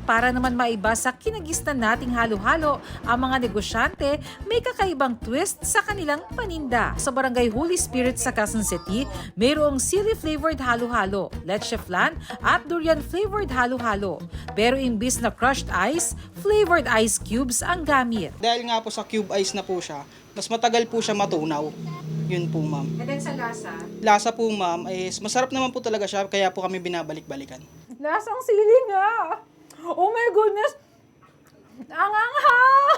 para naman maiba sa kinagisnan nating halo-halo, ang mga negosyante may kakaibang twist sa kanilang paninda. Sa Barangay Holy Spirit sa Quezon City, mayroong sili-flavored halo-halo, leche flan at durian-flavored halo-halo. Pero imbis na crushed ice, flavored ice cubes ang gamit. Dahil nga po sa cube ice na po siya, mas matagal po siya matunaw. Yun po, ma'am. And then sa lasa? Lasa po, ma'am, is masarap naman po talaga siya, kaya po kami binabalik-balikan. Lasang sili nga! Oh my goodness! Ang anghang!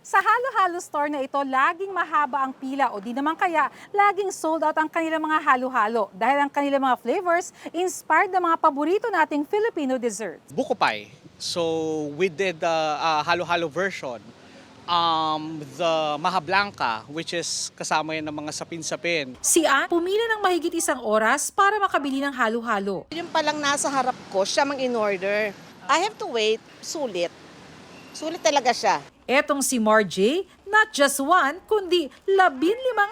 Sa halo-halo store na ito, laging mahaba ang pila o di naman kaya laging sold out ang kanilang mga halo-halo dahil ang kanilang mga flavors inspired ng mga paborito nating Filipino desserts. Buko pie. So we did the halo-halo version. The Maha Blanca, which is kasama yan ng mga sapin-sapin. Si Ann, pumila ng mahigit 1 oras para makabili ng halo-halo. Yung palang nasa harap ko, siya mang in-order. I have to wait, sulit. Sulit talaga siya. Etong si Marjay, not just one, kundi 15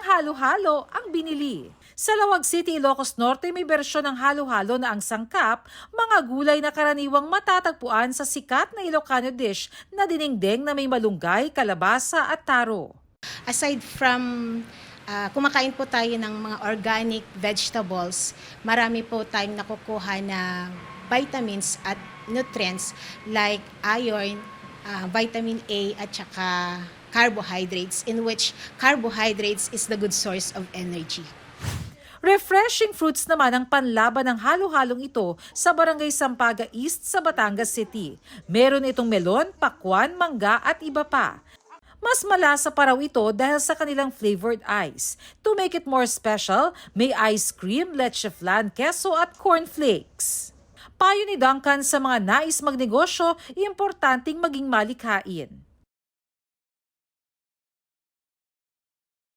halo-halo ang binili. Sa Lawag City, Ilocos Norte, may bersyon ng halo-halo na ang sangkap, mga gulay na karaniwang matatagpuan sa sikat na Ilocano dish na dinengdeng na may malunggay, kalabasa at taro. Aside from kumakain po tayo ng mga organic vegetables, marami po tayong nakukuha na vitamins at nutrients like iron, vitamin A at saka carbohydrates, in which carbohydrates is the good source of energy. Refreshing fruits naman ang panlaban ng halo-halong ito sa Barangay Sampaga East sa Batangas City. Meron itong melon, pakwan, mangga at iba pa. Mas malasa pa raw ito dahil sa kanilang flavored ice. To make it more special, may ice cream, leche flan, keso at cornflakes. Payo ni Duncan sa mga nais magnegosyo, importanteng maging malikhain.